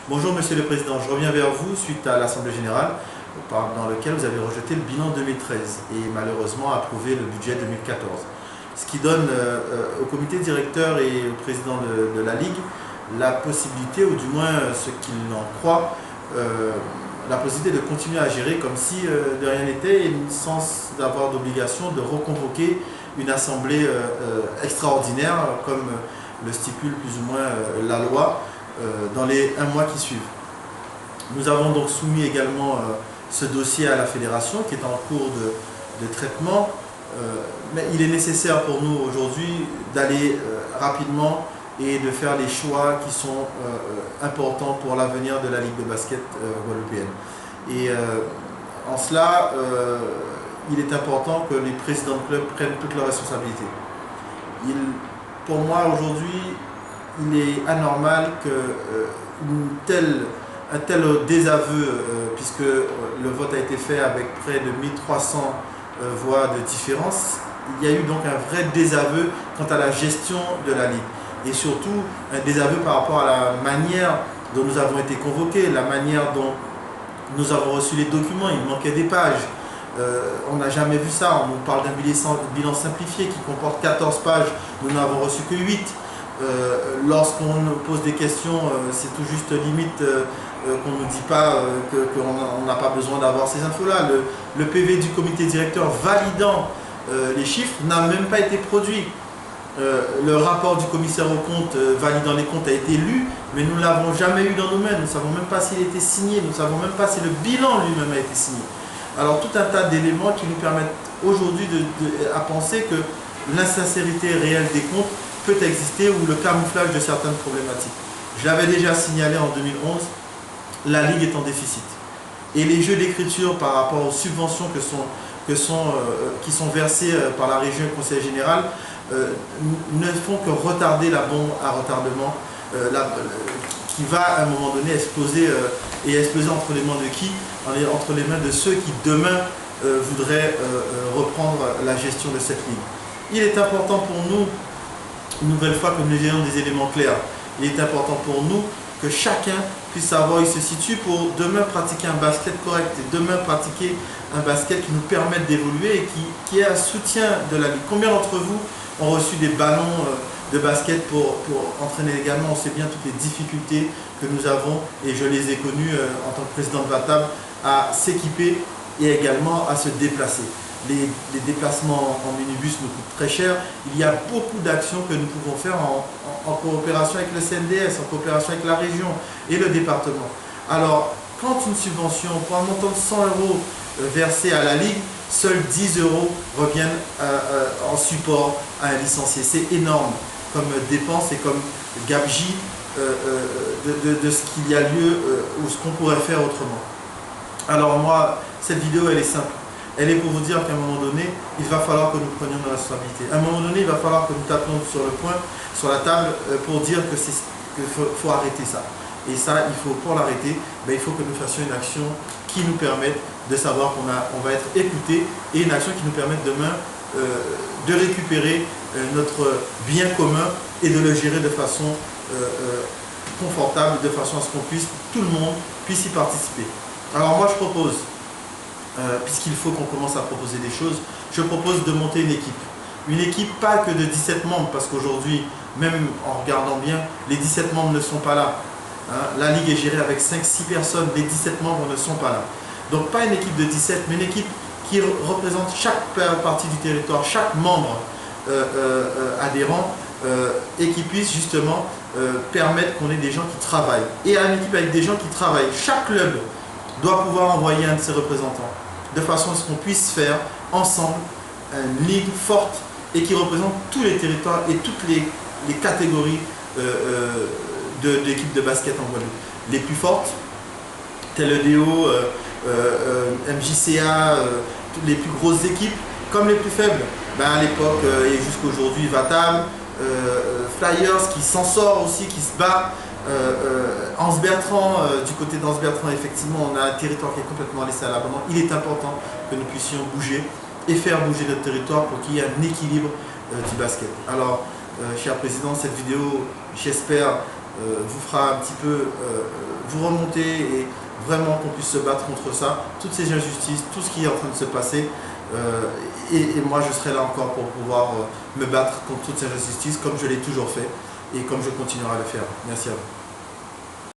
Bonjour Monsieur le Président, je reviens vers vous suite à l'Assemblée Générale dans laquelle vous avez rejeté le bilan 2013 et malheureusement approuvé le budget 2014. Ce qui donne au comité directeur et au président de la Ligue la possibilité, ou du moins ce qu'il en croit, la possibilité de continuer à gérer comme si de rien n'était et sans avoir d'obligation de reconvoquer une assemblée extraordinaire comme le stipule plus ou moins la loi dans les 1 mois qui suivent. Nous avons donc soumis également ce dossier à la fédération qui est en cours de traitement, mais il est nécessaire pour nous aujourd'hui d'aller rapidement et de faire les choix qui sont importants pour l'avenir de la Ligue de basket guadeloupéenne. Et en cela, il est important que les présidents de club prennent toutes leurs responsabilités. Pour moi aujourd'hui, il est anormal un tel désaveu, puisque le vote a été fait avec près de 1300 voix de différence. Il y a eu donc un vrai désaveu quant à la gestion de la Ligue. Et surtout, un désaveu par rapport à la manière dont nous avons été convoqués, la manière dont nous avons reçu les documents. Il manquait des pages. On n'a jamais vu ça. On nous parle d'un bilan simplifié qui comporte 14 pages. Nous n'avons reçu que 8. Lorsqu'on nous pose des questions, c'est tout juste limite qu'on ne nous dit pas qu'on n'a pas besoin d'avoir ces infos-là. Le PV du comité directeur validant les chiffres n'a même pas été produit. Le rapport du commissaire aux comptes validant les comptes a été lu, mais nous ne l'avons jamais eu dans nos mains. Nous ne savons même pas s'il a été signé, nous ne savons même pas si le bilan lui-même a été signé. Alors tout un tas d'éléments qui nous permettent aujourd'hui à penser que l'insincérité réelle des comptes peut exister ou le camouflage de certaines problématiques. Je l'avais déjà signalé en 2011, la Ligue est en déficit. Et les jeux d'écriture par rapport aux subventions qui sont versées par la région et le conseil général ne font que retarder la bombe à retardement qui va à un moment donné exploser et exploser entre les mains de qui? Entre les mains de ceux qui demain voudraient reprendre la gestion de cette ligue. Il est important pour nous, une nouvelle fois, que nous ayons des éléments clairs. Il est important pour nous que chacun puisse savoir où il se situe pour demain pratiquer un basket correct et demain pratiquer un basket qui nous permette d'évoluer et qui ait un soutien de la Ligue. Combien d'entre vous ont reçu des ballons de basket pour entraîner également? On sait bien toutes les difficultés que nous avons et je les ai connues en tant que président de Vatab à s'équiper et également à se déplacer. Les déplacements en minibus nous coûtent très cher. Il y a beaucoup d'actions que nous pouvons faire en coopération avec le CNDS, en coopération avec la région et le département. Alors, quand une subvention pour un montant de 100 € versé à la Ligue, seuls 10 € reviennent en support à un licencié. C'est énorme comme dépense et comme gabegie de ce qu'il y a lieu ou ce qu'on pourrait faire autrement. Alors moi, cette vidéo, elle est simple. Elle est pour vous dire qu'à un moment donné, il va falloir que nous prenions nos responsabilités. À un moment donné, il va falloir que nous tapions sur la table, pour dire qu'il faut arrêter ça. Et ça, pour l'arrêter, il faut que nous fassions une action qui nous permette de savoir qu'on va être écouté et une action qui nous permette demain de récupérer notre bien commun et de le gérer de façon confortable, de façon à ce qu'on puisse, tout le monde puisse y participer. Alors moi, je propose, puisqu'il faut qu'on commence à proposer des choses, je propose de monter une équipe. Une équipe pas que de 17 membres, parce qu'aujourd'hui, même en regardant bien, les 17 membres ne sont pas là. La Ligue est gérée avec 5-6 personnes, les 17 membres ne sont pas là. Donc pas une équipe de 17, mais une équipe qui représente chaque partie du territoire, chaque membre adhérent, et qui puisse justement permettre qu'on ait des gens qui travaillent. Et à une équipe avec des gens qui travaillent, chaque club doit pouvoir envoyer un de ses représentants, de façon à ce qu'on puisse faire ensemble une ligue forte et qui représente tous les territoires et toutes les catégories d'équipes de basket en Guadeloupe. Les plus fortes, tel EDO, MJCA, les plus grosses équipes, comme les plus faibles. À l'époque et jusqu'à aujourd'hui, Vatab, Flyers qui s'en sort aussi, qui se bat. Anse Bertrand, du côté d'Anse Bertrand, effectivement, on a un territoire qui est complètement laissé à l'abandon. Il est important que nous puissions bouger et faire bouger notre territoire pour qu'il y ait un équilibre du basket. Alors, cher Président, cette vidéo, j'espère, vous fera un petit peu vous remonter et vraiment qu'on puisse se battre contre ça, toutes ces injustices, tout ce qui est en train de se passer. Et moi, je serai là encore pour pouvoir me battre contre toutes ces injustices, comme je l'ai toujours fait et comme je continuerai à le faire. Merci à vous.